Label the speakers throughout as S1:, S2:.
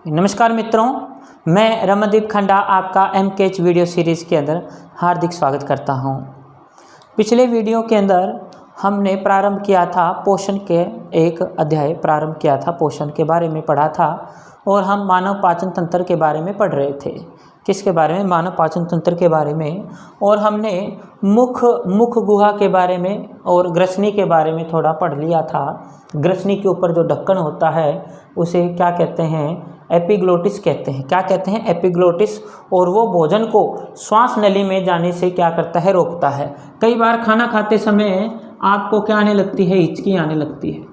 S1: नमस्कार मित्रों, मैं रमनदीप खंडा आपका MKH वीडियो सीरीज़ के अंदर हार्दिक स्वागत करता हूं। पिछले वीडियो के अंदर हमने प्रारंभ किया था पोषण के एक अध्याय प्रारंभ किया था, पोषण के बारे में पढ़ा था और हम मानव पाचन तंत्र के बारे में पढ़ रहे थे। किसके बारे में? मानव पाचन तंत्र के बारे में। और हमने मुख गुहा के बारे में और ग्रसनी के बारे में थोड़ा पढ़ लिया था। ग्रसनी के ऊपर जो ढक्कन होता है उसे क्या कहते हैं? एपिग्लोटिस कहते हैं। क्या कहते हैं? एपिग्लोटिस। और वो भोजन को श्वास नली में जाने से क्या करता है? रोकता है। कई बार खाना खाते समय आपको क्या आने लगती है? हिचकी आने लगती है।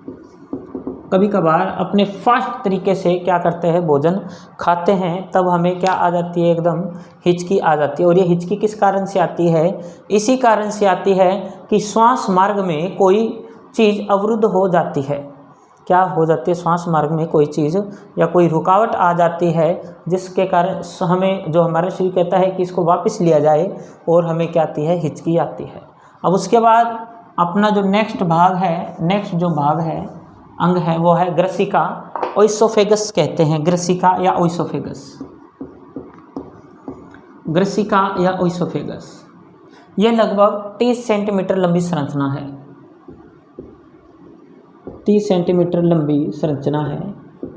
S1: कभी कभार अपने फास्ट तरीके से क्या करते हैं? भोजन खाते हैं, तब हमें क्या आ जाती है? एकदम हिचकी आ जाती है। और ये हिचकी किस कारण से आती है? इसी कारण से आती है कि श्वास मार्ग में कोई चीज़ अवरुद्ध हो जाती है। क्या हो जाती है? श्वास मार्ग में कोई चीज़ या कोई रुकावट आ जाती है, जिसके कारण हमें जो हमारा शरीर कहता है कि इसको वापस लिया जाए और हमें क्या आती है? हिचकी आती है। अब उसके बाद अपना जो नेक्स्ट जो भाग है, अंग है, वो है ग्रसिका। ओइसोफेगस कहते हैं, ग्रसिका या ओइसोफेगस। ग्रसिका या ओइसोफेगस ये लगभग 30 सेंटीमीटर लंबी संरचना है। 30 सेंटीमीटर लंबी संरचना है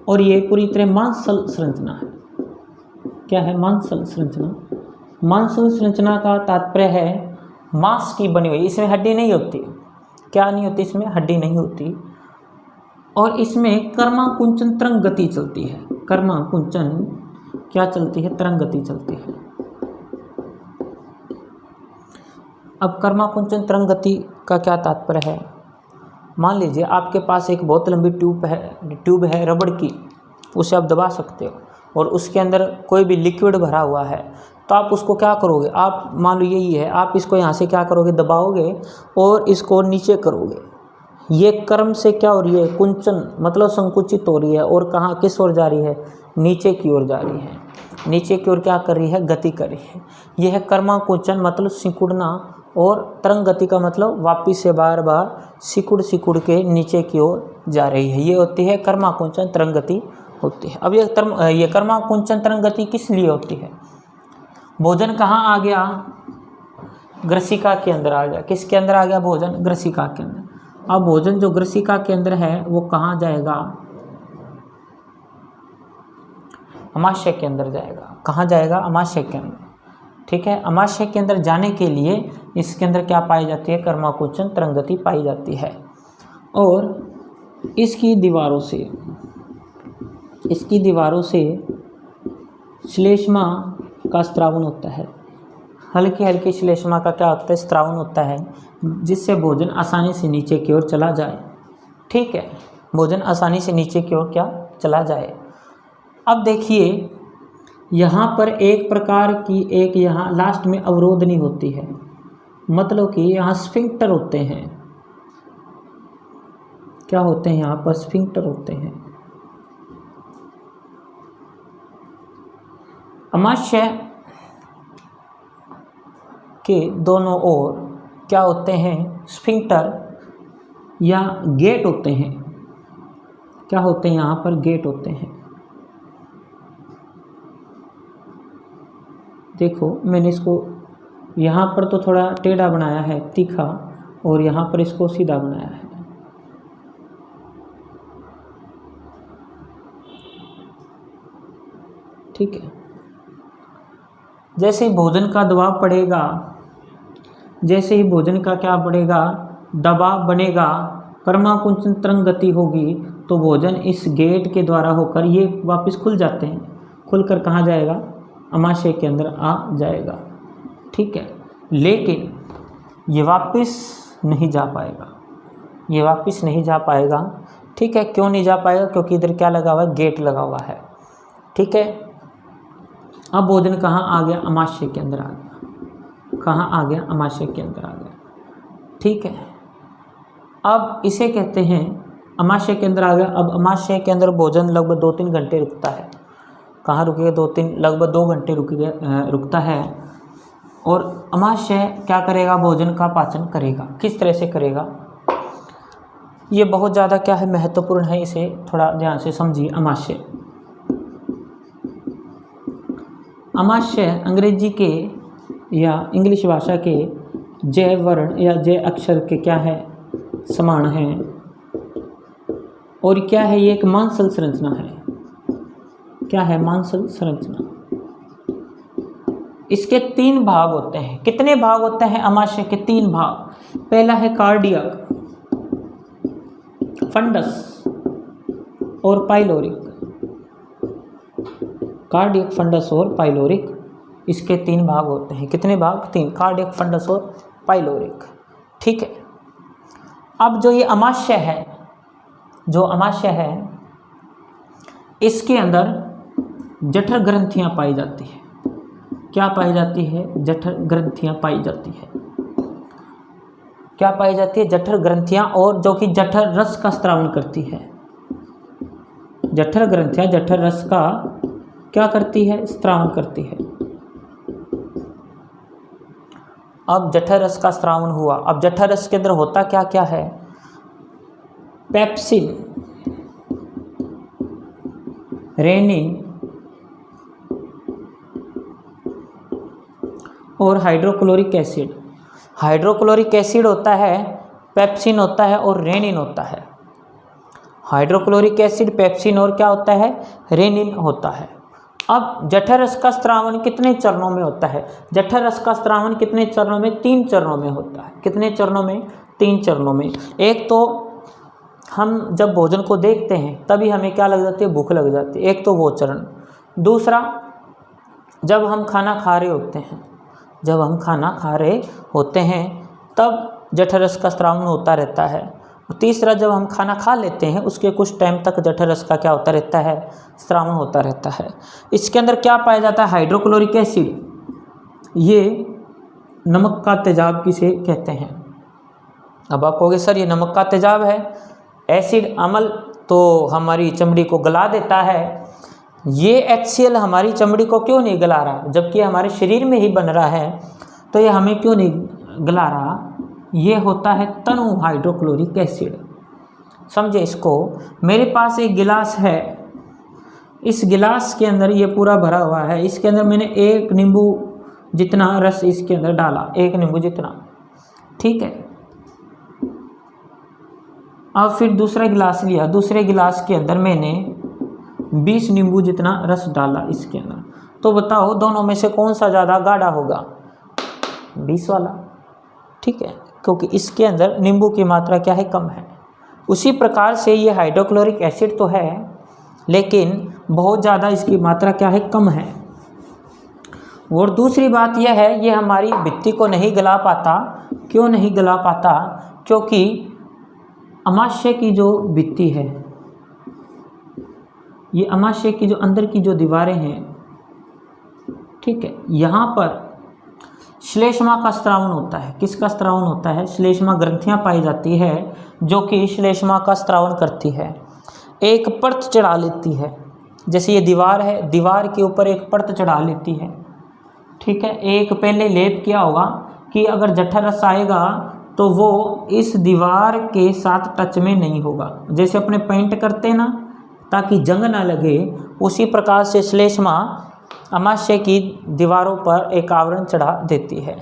S1: और ये पूरी तरह मांसल संरचना है। क्या है? मांसल संरचना। मांसल संरचना का तात्पर्य है मांस की बनी हुई। इसमें हड्डी नहीं होती। क्या नहीं होती? इसमें हड्डी नहीं होती। और इसमें कर्माकुंचन तरंग गति चलती है। कर्माकुंचन क्या चलती है? तरंग गति चलती है। अब कर्माकुंचन तरंग गति का क्या तात्पर्य है? मान लीजिए आपके पास एक बहुत लंबी ट्यूब है रबड़ की, उसे आप दबा सकते हो और उसके अंदर कोई भी लिक्विड भरा हुआ है, तो आप उसको क्या करोगे? आप मान लो यही है, आप इसको यहाँ से क्या करोगे? दबाओगे और इसको नीचे करोगे। ये कर्म से क्या हो रही है? कुंचन मतलब संकुचित हो रही है। और कहाँ किस ओर जा रही है? नीचे की ओर जा रही है। नीचे की ओर क्या कर रही है? गति कर रही है। यह है कर्माकुंचन मतलब सिकुड़ना। और तरंग गति का मतलब वापिस से बार बार सिकुड़ के नीचे की ओर जा रही है। ये होती है कर्माकुंचन तरंग गति होती है। अब ये कर्माकुंचन तरंग गति किस लिए होती है? भोजन कहाँ आ गया? ग्रसिका के अंदर आ गया। किसके अंदर आ गया भोजन? ग्रसिका के अंदर। अब भोजन जो ग्रसिका के अंदर है वो कहाँ जाएगा? अमाशय के अंदर जाएगा। कहाँ जाएगा? अमाशय के अंदर। ठीक है। अमाशय के अंदर जाने के लिए इसके अंदर क्या पाई जाती है? कर्माकुंचन तरंग गति पाई जाती है। और इसकी दीवारों से श्लेष्मा का स्त्रावन होता है। हल्की श्लेष्मा का क्या होता है? स्त्रावन होता है, जिससे भोजन आसानी से नीचे की ओर चला जाए। ठीक है। भोजन आसानी से नीचे की ओर क्या चला जाए। अब देखिए यहाँ पर एक प्रकार की एक यहाँ लास्ट में अवरोधनी होती है, मतलब कि यहाँ स्फिंक्टर होते हैं। क्या होते हैं? यहाँ पर स्फिंक्टर होते हैं। अमाशय के दोनों ओर क्या होते हैं? स्फिंक्टर या गेट होते हैं। क्या होते हैं? यहाँ पर गेट होते हैं। देखो मैंने इसको यहाँ पर तो थोड़ा टेढ़ा बनाया है, तीखा, और यहाँ पर इसको सीधा बनाया है। ठीक है। जैसे ही भोजन का दबाव पड़ेगा, जैसे ही भोजन का क्या बढ़ेगा? दबाव बनेगा, कर्माकुंचन तरंग गति होगी, तो भोजन इस गेट के द्वारा होकर ये वापस खुल जाते हैं। खुलकर कहाँ जाएगा? अमाशय के अंदर आ जाएगा। ठीक है। लेकिन ये वापस नहीं जा पाएगा। ठीक है। क्यों नहीं जा पाएगा? क्योंकि इधर क्या लगा हुआ है? गेट लगा हुआ है। ठीक है। अब भोजन कहाँ आ गया? अमाशय के अंदर आ गया। कहाँ आ गया? अमाशय के अंदर आ गया। ठीक है। अब इसे कहते हैं अमाशय के अंदर आ गया। अब अमाशय के अंदर भोजन लगभग 2-3 घंटे रुकता है। कहाँ रुकेगा? लगभग 2 घंटे रुकता है। और अमाशय क्या करेगा? भोजन का पाचन करेगा। किस तरह से करेगा? ये बहुत ज़्यादा क्या है? महत्वपूर्ण है। इसे थोड़ा ध्यान से समझिए। अमाशय अमाशय अंग्रेजी के या इंग्लिश भाषा के जय वर्ण या जय अक्षर के क्या है, समान है। और क्या है, ये एक मांसल संरचना है। क्या है, मांसल संरचना। इसके 3 भाग होते हैं। कितने भाग होते हैं अमाशय के? 3 भाग। पहला है कार्डियक, फंडस और पाइलोरिक। कार्डियक, फंडस और पाइलोरिक, इसके 3 भाग होते हैं। कितने भाग? 3। कार्डियक, फंडस और पाइलोरिक। ठीक है। अब जो ये अमाशय है, जो अमाशय है, इसके अंदर जठर ग्रंथियां पाई जाती है। क्या पाई जाती है? जठर ग्रंथियां पाई जाती है। क्या पाई जाती है? जठर ग्रंथियां, और जो कि जठर रस का स्त्रावन करती है। जठर ग्रंथियां जठर रस का क्या करती है? स्त्रावन करती है। अब जठर रस का स्त्रावन हुआ। अब जठर रस के अंदर होता क्या क्या है? पेप्सिन, रेनिन और हाइड्रोक्लोरिक एसिड। हाइड्रोक्लोरिक एसिड होता है, पेप्सिन होता है और रेनिन होता है। हाइड्रोक्लोरिक एसिड, पेप्सिन और क्या होता है? रेनिन होता है। अब जठर रस का स्त्रावन कितने चरणों में होता है? जठर रस का स्त्रावन कितने चरणों में? 3 चरणों में होता है। कितने चरणों में? 3 चरणों में। एक तो हम जब भोजन को देखते हैं तभी हमें क्या लग जाती है? भूख लग जाती है। एक तो वो चरण। दूसरा, जब हम खाना खा रहे होते हैं, जब हम खाना खा रहे होते हैं तब जठर रस का स्त्रावन होता रहता है। तीसरा, जब हम खाना खा लेते हैं उसके कुछ टाइम तक जठर रस का क्या होता रहता है? स्त्रावन होता रहता है। इसके अंदर क्या पाया जाता है? Hydrochloric acid. ये नमक का तेजाब किसे कहते हैं? अब आप कहोगे सर ये नमक का तेजाब है, एसिड अम्ल तो हमारी चमड़ी को गला देता है, ये HCl हमारी चमड़ी को क्यों नहीं गला रहा, जबकि हमारे शरीर में ही बन रहा है, तो ये हमें क्यों नहीं गला रहा? ये होता है तनु हाइड्रोक्लोरिक एसिड। समझे इसको? मेरे पास एक गिलास है, इस गिलास के अंदर ये पूरा भरा हुआ है, इसके अंदर मैंने 1 नींबू जितना रस इसके अंदर डाला, 1 नींबू जितना, ठीक है। अब फिर दूसरा गिलास लिया, दूसरे गिलास के अंदर मैंने 20 नींबू जितना रस डाला इसके अंदर, तो बताओ दोनों में से कौन सा ज़्यादा गाढ़ा होगा? 20 वाला, ठीक है, क्योंकि इसके अंदर नींबू की मात्रा क्या है? कम है। उसी प्रकार से ये हाइड्रोक्लोरिक एसिड तो है लेकिन बहुत ज़्यादा इसकी मात्रा क्या है? कम है। और दूसरी बात यह है, ये हमारी भित्ति को नहीं गला पाता। क्यों नहीं गला पाता? क्योंकि अमाशय की जो भित्ति है, ये अमाशय की जो अंदर की जो दीवारें हैं, ठीक है, यहाँ पर श्लेष्मा का स्त्रावन होता है। किसका स्त्रावन होता है? श्लेष्मा ग्रंथियाँ पाई जाती है जो कि श्लेष्मा का स्त्रावन करती है, एक परत चढ़ा लेती है। जैसे ये दीवार है, दीवार के ऊपर एक परत चढ़ा लेती है, ठीक है। एक पहले लेप किया होगा कि अगर जठर रस आएगा तो वो इस दीवार के साथ टच में नहीं होगा, जैसे अपने पेंट करते ना ताकि जंग ना लगे, उसी प्रकार से श्लेष्मा अमाशय की दीवारों पर एक आवरण चढ़ा देती है,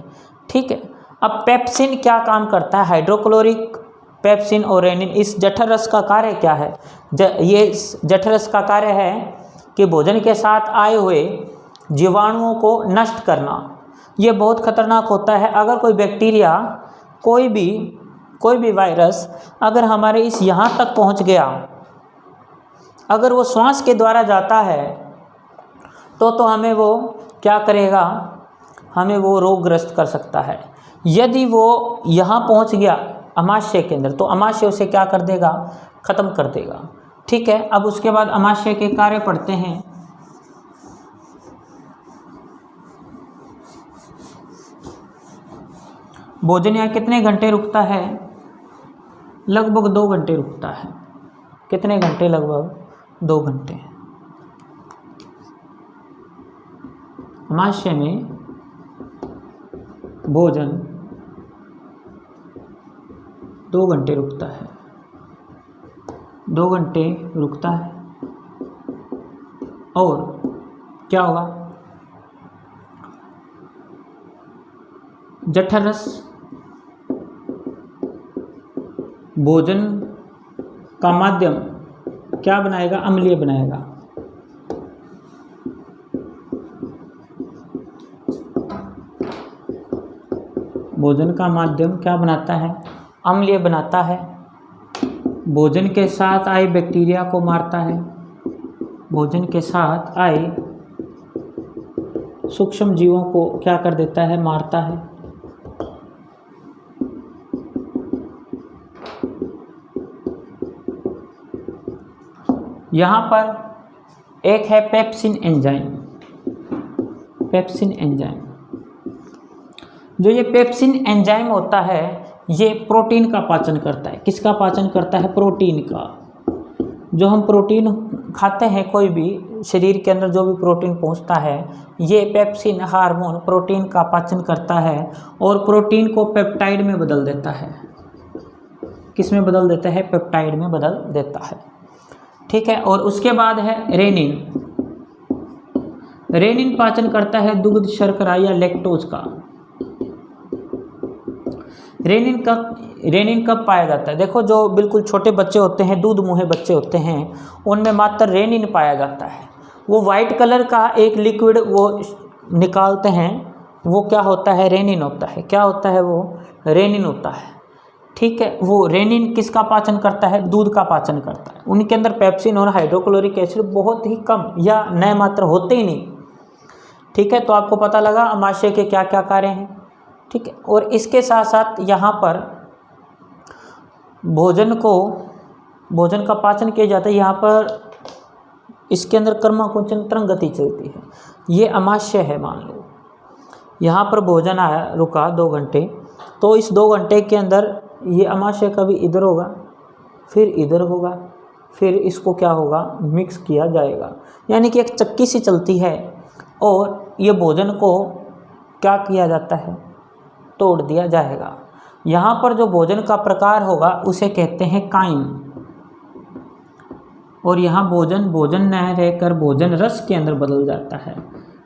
S1: ठीक है। अब पेप्सिन क्या काम करता है? हाइड्रोक्लोरिक पेप्सिन और रेनिन। इस जठर रस का कार्य क्या है? ये जठर रस का कार्य है कि भोजन के साथ आए हुए जीवाणुओं को नष्ट करना। ये बहुत खतरनाक होता है। अगर कोई बैक्टीरिया, कोई भी वायरस अगर हमारे इस यहाँ तक पहुँच गया, अगर वो श्वास के द्वारा जाता है तो हमें वो क्या करेगा? हमें वो रोगग्रस्त कर सकता है। यदि वो यहाँ पहुँच गया अमाशय के अंदर, तो अमाशय उसे क्या कर देगा? ख़त्म कर देगा, ठीक है। अब उसके बाद अमाशय के कार्य पढ़ते हैं। भोजन यहाँ कितने घंटे रुकता है? लगभग 2 घंटे रुकता है। कितने घंटे? लगभग 2 घंटे। अमाशय में भोजन 2 घंटे रुकता है, 2 घंटे रुकता है। और क्या होगा? जठरस भोजन का माध्यम क्या बनाएगा? अम्लीय बनाएगा। भोजन का माध्यम क्या बनाता है? अम्लीय बनाता है। भोजन के साथ आए बैक्टीरिया को मारता है। भोजन के साथ आए सूक्ष्म जीवों को क्या कर देता है? मारता है। यहाँ पर एक है पेप्सिन एंजाइम। पेप्सिन एंजाइम, जो ये पेप्सिन एंजाइम होता है ये प्रोटीन का पाचन करता है। किसका पाचन करता है? प्रोटीन का। जो हम प्रोटीन खाते हैं, कोई भी शरीर के अंदर जो भी प्रोटीन पहुंचता है, ये पेप्सिन हार्मोन प्रोटीन का पाचन करता है और प्रोटीन को पेप्टाइड में बदल देता है। किस में बदल देता है? पेप्टाइड में बदल देता है। ठीक है। और उसके बाद है रेनिन। रेनिन पाचन करता है दुग्ध शर्करा या लैक्टोज का। रेनिन कब पाया जाता है? देखो, जो बिल्कुल छोटे बच्चे होते हैं, दूध मुँहे बच्चे होते हैं, उनमें मात्र रेनिन पाया जाता है। वो वाइट कलर का एक लिक्विड वो निकालते हैं, वो क्या होता है? रेनिन होता है। क्या होता है? वो रेनिन होता है। ठीक है। वो रेनिन किसका पाचन करता है? दूध का पाचन करता है। उनके अंदर पेप्सिन और हाइड्रोक्लोरिक एसिड बहुत ही कम या नए मात्र होते ही नहीं। ठीक है। तो आपको पता लगा अमाशय के क्या क्या कार्य हैं। ठीक है। और इसके साथ साथ यहाँ पर भोजन का पाचन किया जाता है। यहाँ पर इसके अंदर कर्माकुंचन गति चलती है। ये अमाशय है। मान लो यहाँ पर भोजन आया, रुका 2 घंटे, तो इस 2 घंटे के अंदर ये अमाशय कभी इधर होगा, फिर इधर होगा, फिर इसको क्या होगा? मिक्स किया जाएगा। यानी कि एक चक्की सी चलती है और ये भोजन को क्या किया जाता है? तोड़ दिया जाएगा। यहाँ पर जो भोजन का प्रकार होगा उसे कहते हैं काइम। और यहाँ भोजन न रहकर भोजन रस के अंदर बदल जाता है।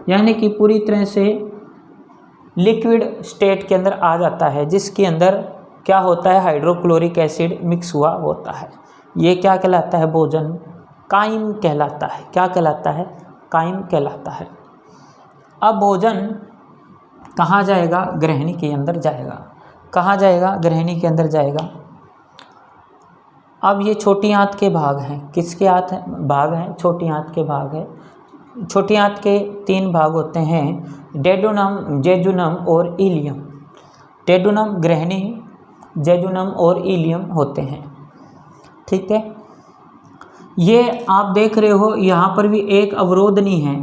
S1: यानी कि पूरी तरह से लिक्विड स्टेट के अंदर आ जाता है, जिसके अंदर क्या होता है? हाइड्रोक्लोरिक एसिड मिक्स हुआ होता है। ये क्या कहलाता है? भोजन काइम कहलाता है। क्या कहलाता है? काइम कहलाता है। अब भोजन कहाँ जाएगा? ग्रहणी के अंदर जाएगा। कहाँ जाएगा? ग्रहणी के अंदर जाएगा। अब ये छोटी आंत के भाग हैं। किसके भाग हैं? छोटी आंत के भाग है। छोटी आंत के 3 भाग होते हैं, डेडुनम, जेजुनम और इलियम। डेडुनम ग्रहणी, जेजुनम और इलियम होते हैं। ठीक है। ये आप देख रहे हो यहाँ पर भी एक अवरोधनी है।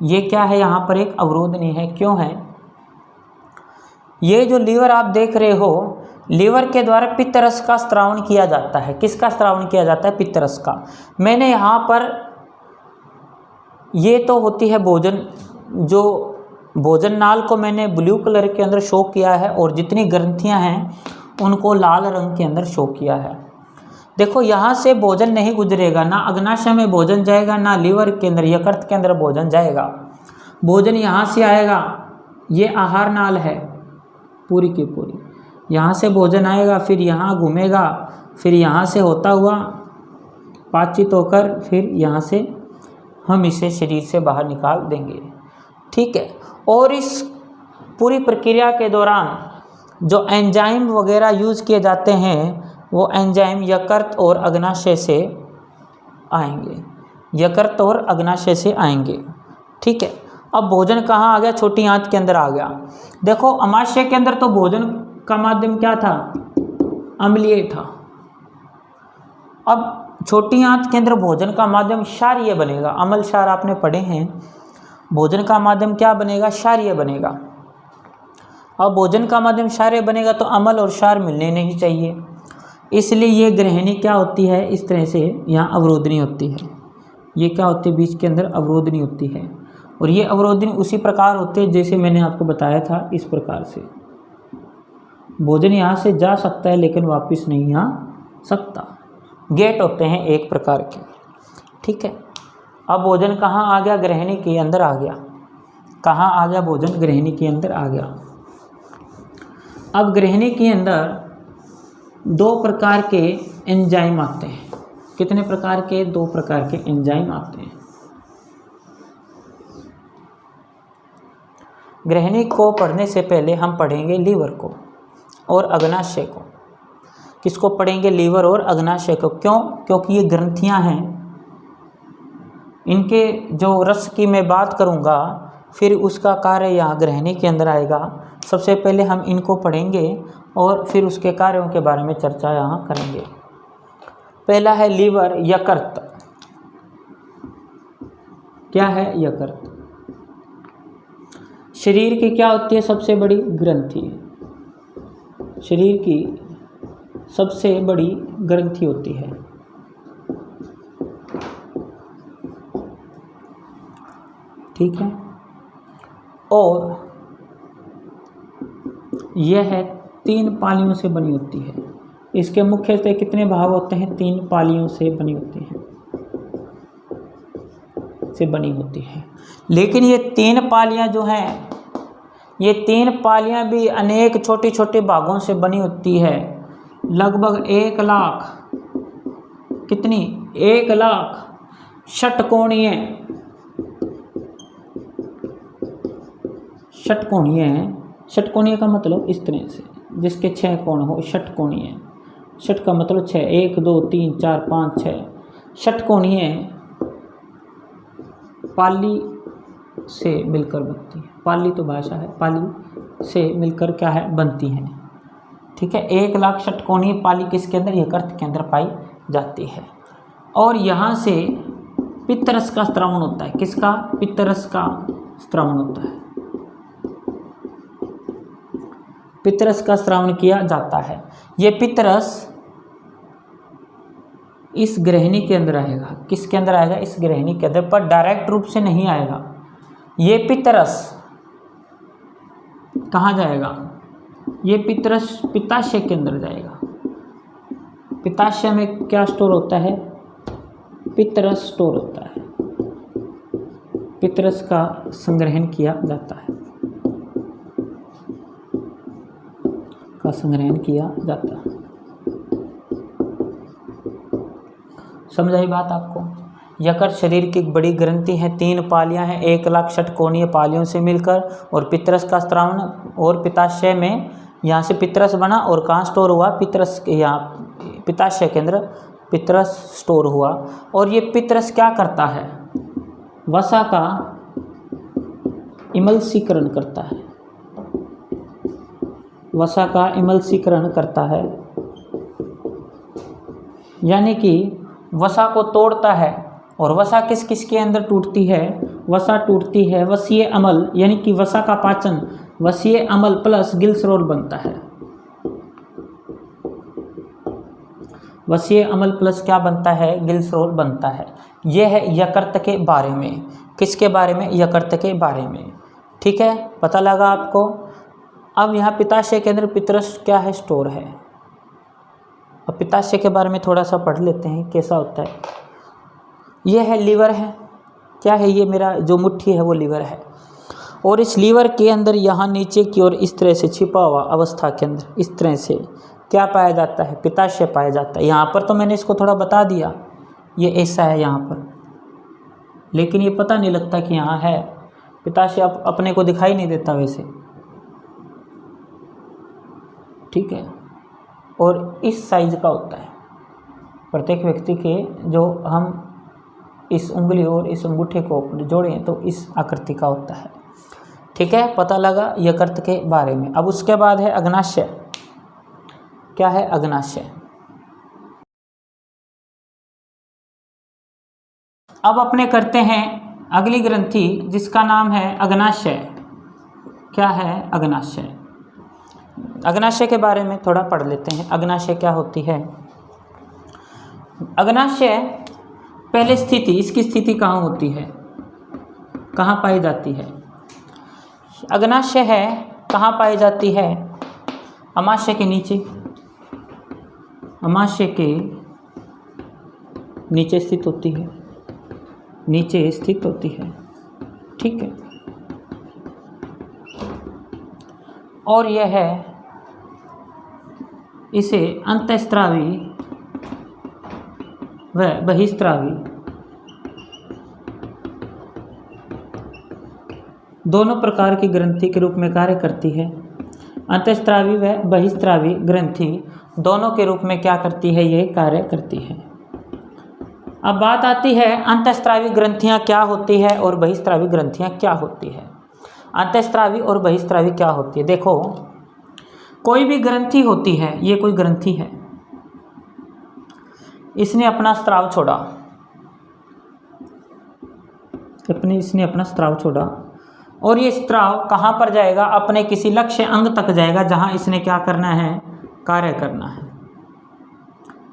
S1: ये क्या है? यहाँ पर एक अवरोधनी है। क्यों है? ये जो लीवर आप देख रहे हो, लीवर के द्वारा पित्तरस का स्त्रावन किया जाता है। किसका स्त्रावन किया जाता है? पित्तरस का। मैंने यहाँ पर ये तो होती है भोजन, जो भोजन नाल को मैंने ब्लू कलर के अंदर शो किया है और जितनी ग्रंथियाँ हैं उनको लाल रंग के अंदर शो किया है। देखो, यहाँ से भोजन नहीं गुजरेगा, ना अग्नाशय में भोजन जाएगा, ना लीवर के अंदर, यकृत के अंदर भोजन जाएगा। भोजन यहाँ से आएगा। ये आहार नाल है पूरी की पूरी। यहाँ से भोजन आएगा, फिर यहाँ घूमेगा, फिर यहाँ से होता हुआ पाचित होकर फिर यहाँ से हम इसे शरीर से बाहर निकाल देंगे। ठीक है। और इस पूरी प्रक्रिया के दौरान जो एंजाइम वगैरह यूज़ किए जाते हैं, वो एंजाइम यकृत और अग्नाशय से आएंगे। यकृत और अग्नाशय से आएंगे। ठीक है। अब भोजन कहाँ आ गया? छोटी आंत के अंदर आ गया। देखो, अमाशय के अंदर तो भोजन का माध्यम क्या था? अम्लीय था। अब छोटी आंत के अंदर भोजन का माध्यम क्षारीय बनेगा। अम्ल क्षार आपने पढ़े हैं। भोजन का माध्यम क्या बनेगा? क्षारीय बनेगा। अब भोजन का माध्यम क्षारीय बनेगा तो अम्ल और क्षार मिलने नहीं चाहिए, इसलिए ये ग्रहणी क्या होती है? इस तरह से यहाँ अवरोधनी होती है। ये क्या होती है? बीच के अंदर अवरोधनी होती है। और ये अवरोधनी उसी प्रकार होती है जैसे मैंने आपको बताया था। इस प्रकार से भोजन यहाँ से जा सकता है लेकिन वापस नहीं आ सकता। गेट होते हैं एक प्रकार के। ठीक है। अब भोजन कहाँ आ गया? ग्रहणी के अंदर आ गया। कहाँ आ गया? भोजन ग्रहणी के अंदर आ गया। अब गृहिणी के अंदर 2 प्रकार के एंजाइम आते हैं। कितने प्रकार के? 2 प्रकार के एंजाइम आते हैं। गृहिणी को पढ़ने से पहले हम पढ़ेंगे लीवर को और अग्नाशय को। किसको पढ़ेंगे? लीवर और अग्नाशय को। क्यों? क्योंकि ये ग्रंथियां हैं, इनके जो रस की मैं बात करूँगा फिर उसका कार्य यहाँ गृहिणी के अंदर आएगा। सबसे पहले हम इनको पढ़ेंगे और फिर उसके कार्यों के बारे में चर्चा यहाँ करेंगे। पहला है लीवर, यकृत। क्या है यकृत? शरीर की क्या होती है? सबसे बड़ी ग्रंथि। शरीर की सबसे बड़ी ग्रंथि होती है। ठीक है। और यह 3 पालियों से बनी होती है। इसके मुख्यतः कितने भाग होते हैं? 3 पालियों से बनी होती है, लेकिन ये 3 पालियां जो हैं, ये 3 पालियां भी अनेक छोटे छोटे भागों से बनी होती है। लगभग 1 लाख, कितनी? 1 लाख षटकोणीय षटकोणीय का मतलब इस तरह से, जिसके 6 कोण हो, षटकोणीय। षट का मतलब 6, 1 2 3 4 5 6। षटकोणीय पाली से मिलकर बनती है। पाली तो भाषा है, पाली से मिलकर क्या है? बनती है। ठीक है। 1 लाख षटकोणीय पाली किसके अंदर? यकृत के अंदर पाई जाती है। और यहाँ से पित्तरस का स्रावन होता है। किसका? पित्तरस का स्रावन होता है। पित्तरस का स्रावन किया जाता है। ये पित्तरस इस गृहिणी के अंदर आएगा। किसके अंदर आएगा? इस गृहिणी के अंदर, पर डायरेक्ट रूप से नहीं आएगा। ये पित्तरस कहाँ जाएगा? ये पित्तरस पित्ताशय के अंदर जाएगा। पित्ताशय में क्या स्टोर होता है? पित्तरस स्टोर होता है। पित्तरस का संग्रहण किया जाता है, समझाई बात आपको? यकृत शरीर की एक बड़ी ग्रंथि है, 3 पालियां हैं, 1 लाख षटकोणीय पालियों से मिलकर, और पित्तरस का स्रावन, और पित्ताशय में यहाँ से पित्तरस बना और कहाँ स्टोर हुआ? पित्तरस, यहाँ पित्ताशय के अंदर पित्तरस स्टोर हुआ। और ये पित्तरस क्या करता है? वसा का इमल्सीकरण करता है। वसा का इमल्सीकरण करता है, यानी कि वसा को तोड़ता है। और वसा किस किस के अंदर टूटती है? वसा टूटती है वसीय अम्ल, यानी कि वसा का पाचन वसीय अम्ल प्लस गिल्सरोल बनता है। वसीय अम्ल प्लस क्या बनता है? गिल्सरोल बनता है। यह है यकृत के बारे में। किसके बारे में? यकृत के बारे में। ठीक है, पता लगा आपको? अब यहाँ पित्ताशय के अंदर पित्तरस क्या है? स्टोर है। अब पित्ताशय के बारे में थोड़ा सा पढ़ लेते हैं कैसा होता है। यह है लीवर है। क्या है? ये मेरा जो मुट्ठी है वो लीवर है। और इस लीवर के अंदर यहाँ नीचे की ओर इस तरह से छिपा हुआ अवस्था के अंदर इस तरह से क्या पाया जाता है? पित्ताशय पाया जाता है। यहाँ पर तो मैंने इसको थोड़ा बता दिया, ये ऐसा है यहाँ पर, लेकिन ये पता नहीं लगता कि यहाँ है। पित्ताशय अपने को दिखाई नहीं देता वैसे। ठीक है। और इस साइज का होता है प्रत्येक व्यक्ति के, जो हम इस उंगली और इस अंगूठे को जोड़ें तो इस आकृति का होता है। ठीक है, पता लगा यकृत के बारे में। अब उसके बाद है अग्नाशय। क्या है? अग्नाशय। अब अपने करते हैं अगली ग्रंथि जिसका नाम है अग्नाशय। क्या है? अग्नाशय। अग्नाशय के बारे में थोड़ा पढ़ लेते हैं। अग्नाशय क्या होती है? अग्नाशय पहले स्थिति, इसकी स्थिति कहाँ होती है? कहाँ पाई जाती है? अग्नाशय है कहाँ पाई जाती है? अमाशय के नीचे। अमाशय के नीचे स्थित होती है। नीचे स्थित होती है। ठीक है। और यह है इसे अंतःस्रावी व बहिस्रावी दोनों प्रकार की ग्रंथि के रूप में कार्य करती है। अंतःस्रावी व बहिस्रावी ग्रंथि दोनों के रूप में क्या करती है, ये कार्य करती है। अब बात आती है अंतःस्रावी ग्रंथियाँ क्या होती है और बहिस्रावी ग्रंथियाँ क्या होती है। अंतःस्रावी और बहिस्रावी क्या होती है, देखो कोई भी ग्रंथि होती है, ये कोई ग्रंथि है, इसने अपना स्राव छोड़ा, इसने अपना स्राव छोड़ा और ये स्राव कहाँ पर जाएगा, अपने किसी लक्ष्य अंग तक जाएगा जहाँ इसने क्या करना है, कार्य करना है।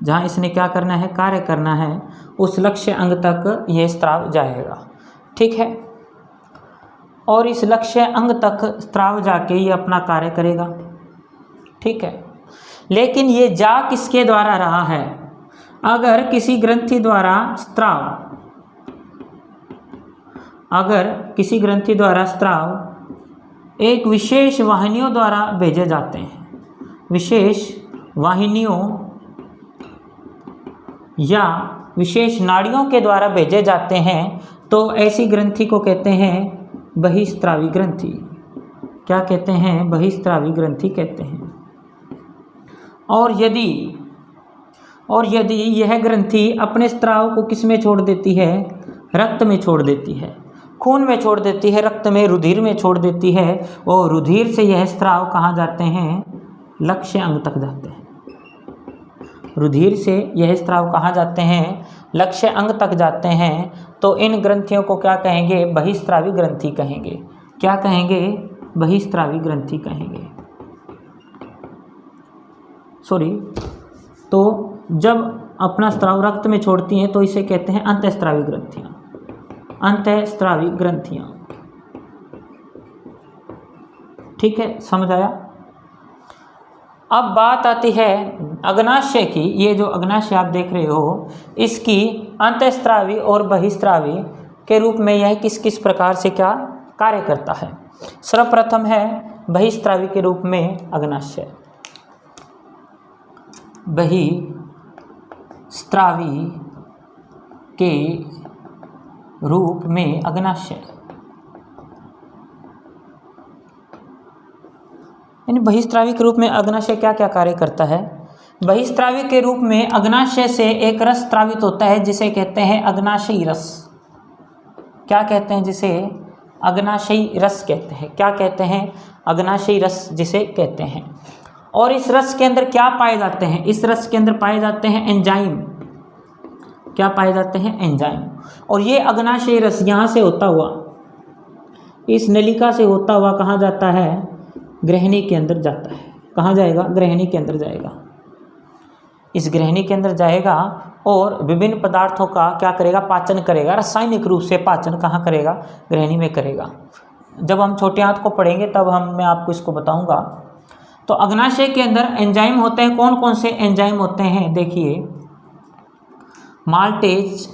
S1: जहाँ इसने क्या करना है, कार्य करना है, उस लक्ष्य अंग तक ये स्राव जाएगा। ठीक है, और इस लक्ष्य अंग तक स्राव जाके ये अपना कार्य करेगा। ठीक है, लेकिन ये जा किसके द्वारा रहा है, अगर किसी ग्रंथि द्वारा स्राव, अगर किसी ग्रंथि द्वारा स्राव एक विशेष वाहिनियों द्वारा भेजे जाते हैं, विशेष वाहिनियों या विशेष नाड़ियों के द्वारा भेजे जाते हैं, तो ऐसी ग्रंथि को कहते हैं बहिस्रावी ग्रंथि। क्या कहते हैं, बहिस्रावी ग्रंथि कहते हैं। और यदि यह ग्रंथि अपने स्राव को किस में छोड़ देती है, रक्त में छोड़ देती है, खून में छोड़ देती है, रक्त में, रुधिर में छोड़ देती है, और रुधिर से यह स्राव कहाँ जाते हैं, लक्ष्य अंग तक जाते हैं। रुधिर से यह स्राव कहाँ जाते हैं, लक्ष्य अंग तक जाते हैं, तो इन ग्रंथियों को क्या कहेंगे, बहिस्रावी ग्रंथि कहेंगे। क्या कहेंगे, बहिस्रावी ग्रंथि कहेंगे। सॉरी, तो जब अपना स्राव रक्त में छोड़ती हैं तो इसे कहते हैं अंतःस्रावी ग्रंथियाँ, अंतःस्रावी ग्रंथियाँ। ठीक है, समझ आया। अब बात आती है अग्नाशय की। ये जो अग्नाशय आप देख रहे हो, इसकी अंतःस्रावी और बहिस्रावी के रूप में यह किस किस प्रकार से क्या कार्य करता है। सर्वप्रथम है बहिस्रावी के रूप में अग्नाशय। बहिस्रावी के रूप में अग्नाशय, यानी बहिस्रावी के रूप में अग्नाशय क्या क्या कार्य करता है। बहिस्रावी के रूप में अग्नाशय से एक रस स्रावित होता है जिसे कहते हैं अग्नाशयी रस। क्या कहते हैं, जिसे अग्नाशयी रस कहते हैं। क्या कहते हैं, अग्नाशयी रस जिसे कहते हैं। और इस रस के अंदर क्या पाए जाते हैं, इस रस के अंदर पाए जाते हैं एंजाइम। क्या पाए जाते हैं, एंजाइम। और ये अग्नाशयी रस यहाँ से होता हुआ, इस नलिका से होता हुआ कहाँ जाता है, ग्रहणी के अंदर जाता है। कहाँ जाएगा, ग्रहणी के अंदर जाएगा। इस ग्रहणी के अंदर जाएगा और विभिन्न पदार्थों का क्या करेगा, पाचन करेगा। रासायनिक रूप से पाचन कहाँ करेगा, ग्रहणी में करेगा। जब हम छोटे हाथ को पढ़ेंगे तब मैं आपको इसको बताऊंगा। तो अग्नाशय के अंदर एंजाइम होते हैं। कौन कौन से एंजाइम होते हैं, देखिए, maltase,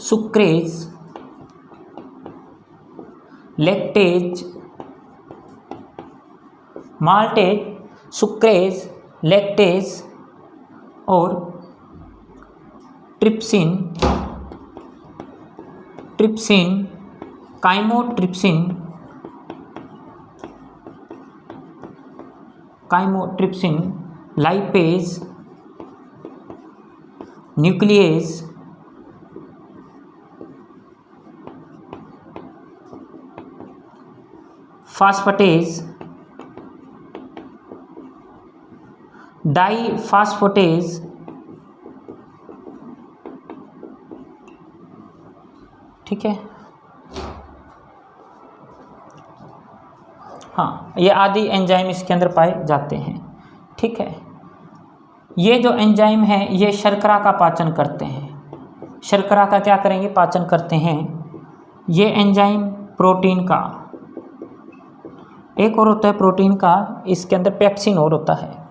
S1: sucrase, lactase, maltase, sucrase, lactase और trypsin, chymotrypsin, lipase, nuclease, phosphatase, diphosphatase, ठीक है। हाँ, ये आदि एंजाइम इसके अंदर पाए जाते हैं। ठीक है, ये जो एंजाइम है ये शर्करा का पाचन करते हैं। शर्करा का क्या करेंगे, पाचन करते हैं। ये एंजाइम प्रोटीन का, एक और होता है प्रोटीन का, इसके अंदर पेप्सिन और होता है।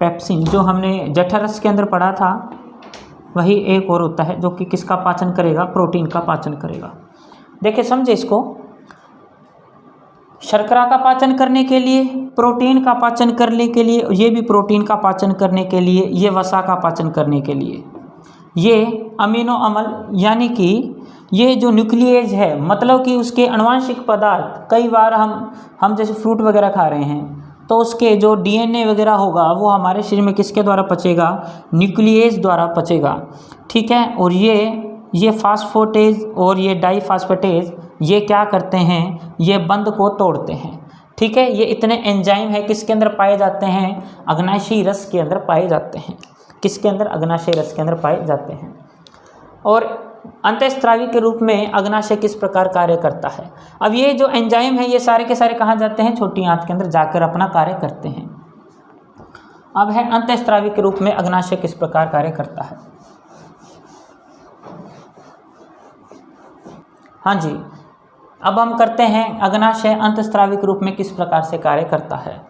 S1: पेप्सिन जो हमने जठरस के अंदर पढ़ा था, वही एक और होता है जो कि किसका पाचन करेगा, प्रोटीन का पाचन करेगा। देखिए, समझे इसको। शर्करा का पाचन करने के लिए, प्रोटीन का पाचन करने के लिए, ये भी प्रोटीन का पाचन करने के लिए, ये वसा का पाचन करने के लिए, ये अमीनो अम्ल यानी कि ये जो न्यूक्लियेज है, मतलब कि उसके आनुवंशिक पदार्थ, कई बार हम जैसे फ्रूट वगैरह खा रहे हैं तो उसके जो डीएनए वगैरह होगा वो हमारे शरीर में किसके द्वारा पचेगा, न्यूक्लियेज द्वारा पचेगा, ठीक है। और ये फास्फेटेज और ये डाईफास्फेटेज ये क्या करते हैं, ये बंध को तोड़ते हैं, ठीक है। ये इतने एंजाइम है किसके अंदर पाए जाते हैं, अग्नाशयी रस के अंदर पाए जाते हैं, किसके अंदर, अग्नाशयी रस के अंदर पाए जाते हैं। और अंतःस्रावी के रूप में अग्नाशय किस प्रकार कार्य करता है। अब ये जो एंजाइम है ये सारे के सारे कहाँ जाते हैं, छोटी आंत के अंदर जाकर अपना कार्य करते हैं। अब है अंतःस्रावी के रूप में अग्नाशय किस प्रकार कार्य करता है। हाँ जी, अब हम करते हैं अग्नाशय अंतःस्रावी के रूप में किस प्रकार से कार्य करता है।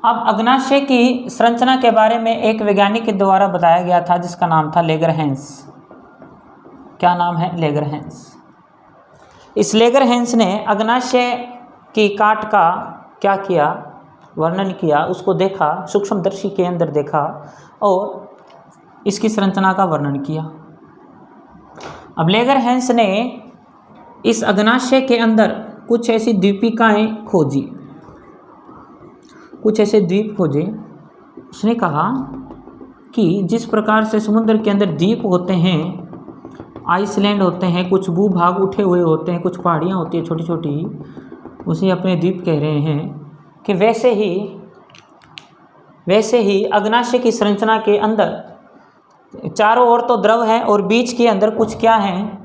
S1: अब अग्नाशय की संरचना के बारे में एक वैज्ञानिक के द्वारा बताया गया था जिसका नाम था लेगरहैंस। क्या नाम है, लेगरहैंस। इस लेगरहैंस ने अग्नाशय की काट का क्या किया, वर्णन किया, उसको देखा, सूक्ष्मदर्शी के अंदर देखा और इसकी संरचना का वर्णन किया। अब लेगरहैंस ने इस अग्नाशय के अंदर कुछ ऐसी द्वीपिकाएँ खोजी, कुछ ऐसे द्वीप खोजे। उसने कहा कि जिस प्रकार से समुद्र के अंदर द्वीप होते हैं, आइसलैंड होते हैं, कुछ भूभाग उठे हुए होते हैं, कुछ पहाड़ियाँ होती हैं छोटी छोटी, उसे अपने द्वीप कह रहे हैं, कि वैसे ही अग्नाशय की संरचना के अंदर चारों ओर तो द्रव है और बीच के अंदर कुछ क्या हैं,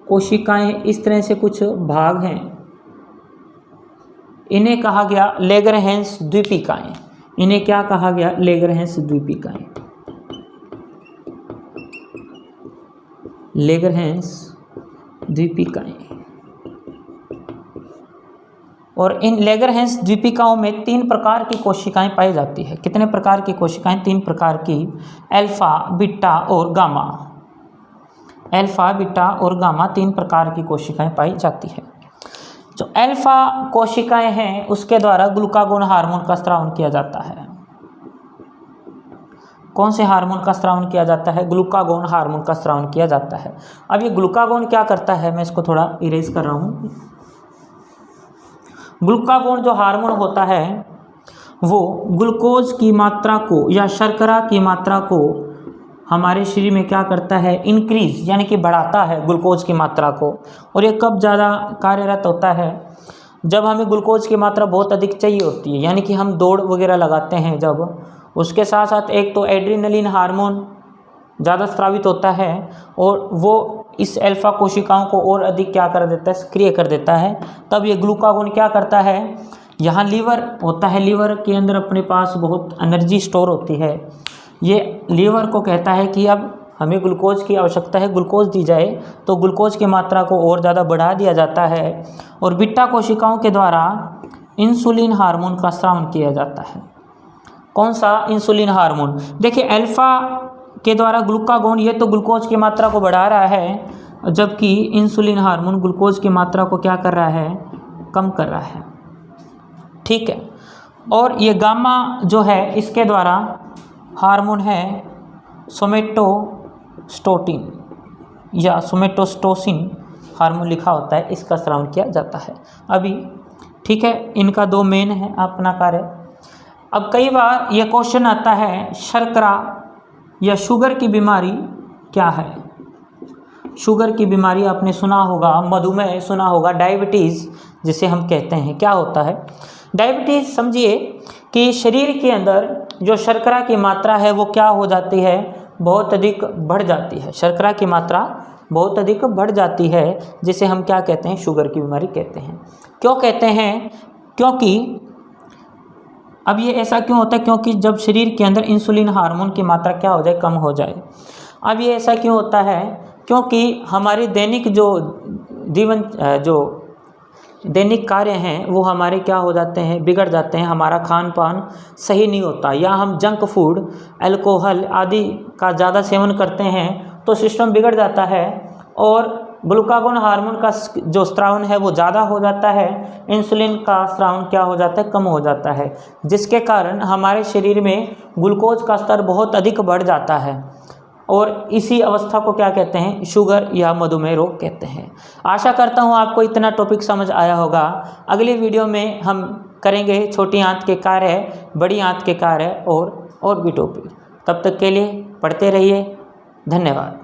S1: कोशिकाएं, इस तरह से कुछ भाग हैं। इन्हें कहा गया लेगरहैंस द्वीपिकाएं। इन्हें क्या कहा गया, लेगरहैंस द्वीपिकाएं। लेगरहैंस द्वीपिकाएं। और इन लेगरहैंस द्वीपिकाओं में 3 प्रकार की कोशिकाएं पाई जाती है। कितने प्रकार की कोशिकाएं, 3 प्रकार की, अल्फा, बीटा और गामा। अल्फा, बीटा और गामा 3 प्रकार की कोशिकाएं पाई जाती है। जो अल्फा कोशिकाएं हैं उसके द्वारा ग्लूकागोन हार्मोन का स्रावन किया जाता है। कौन से हार्मोन का स्रावन किया जाता है, ग्लूकागोन हार्मोन का स्रावन किया जाता है। अब ये ग्लूकागोन क्या करता है, मैं इसको थोड़ा इरेज कर रहा हूँ। ग्लूकागोन जो हार्मोन होता है वो ग्लूकोज की मात्रा को या शर्करा की मात्रा को हमारे शरीर में क्या करता है, इंक्रीज यानी कि बढ़ाता है ग्लूकोज की मात्रा को। और ये कब ज़्यादा कार्यरत होता है, जब हमें ग्लूकोज की मात्रा बहुत अधिक चाहिए होती है, यानी कि हम दौड़ वगैरह लगाते हैं जब, उसके साथ साथ एक तो एड्रेनलिन हार्मोन ज़्यादा स्रावित होता है और वो इस अल्फा कोशिकाओं को और अधिक क्या कर देता है, सक्रिय कर देता है। तब ये ग्लूकागोन क्या करता है, यहाँ लीवर होता है, लीवर के अंदर अपने पास बहुत एनर्जी स्टोर होती है। ये लीवर को कहता है कि अब हमें ग्लूकोज की आवश्यकता है, ग्लूकोज दी जाए, तो ग्लूकोज की मात्रा को और ज़्यादा बढ़ा दिया जाता है। और बीटा कोशिकाओं के द्वारा इंसुलिन हार्मोन का स्रावन किया जाता है। कौन सा, इंसुलिन हार्मोन। देखिए अल्फा के द्वारा ग्लूकागोन ये तो ग्लूकोज की मात्रा को बढ़ा रहा है, जबकि इंसुलिन हार्मोन ग्लूकोज की मात्रा को क्या कर रहा है, कम कर रहा है, ठीक है। और ये गामा जो है इसके द्वारा हार्मोन है सोमेटोस्टेटिन या सोमेटोस्टेसिन हार्मोन लिखा होता है, इसका स्रावन किया जाता है अभी, ठीक है। इनका 2 मेन है अपना कार्य। अब कई बार ये क्वेश्चन आता है, शर्करा या शुगर की बीमारी क्या है। शुगर की बीमारी आपने सुना होगा, मधुमेह सुना होगा, डायबिटीज़ जिसे हम कहते हैं। क्या होता है डायबिटीज़, समझिए कि शरीर के अंदर जो शर्करा की मात्रा है वो क्या हो जाती है, बहुत अधिक बढ़ जाती है। शर्करा की मात्रा बहुत अधिक बढ़ जाती है, जिसे हम क्या कहते हैं, शुगर की बीमारी कहते हैं। क्यों कहते हैं, क्योंकि अब ये ऐसा क्यों होता है, क्योंकि जब शरीर के अंदर इंसुलिन हार्मोन की मात्रा क्या हो जाए, कम हो जाए। अब ये ऐसा क्यों होता है, क्योंकि हमारे दैनिक जो दैनिक कार्य हैं वो हमारे क्या हो जाते हैं, बिगड़ जाते हैं। हमारा खान पान सही नहीं होता, या हम जंक फूड, अल्कोहल आदि का ज़्यादा सेवन करते हैं तो सिस्टम बिगड़ जाता है और ग्लूकागोन हार्मोन का जो स्रावन है वो ज़्यादा हो जाता है, इंसुलिन का स्रावन क्या हो जाता है, कम हो जाता है, जिसके कारण हमारे शरीर में ग्लूकोज का स्तर बहुत अधिक बढ़ जाता है और इसी अवस्था को क्या कहते हैं, शुगर या मधुमेह रोग कहते हैं। आशा करता हूँ आपको इतना टॉपिक समझ आया होगा। अगली वीडियो में हम करेंगे छोटी आंत के कार्य, बड़ी आंत के कार्य और भी टॉपिक। तब तक के लिए पढ़ते रहिए। धन्यवाद।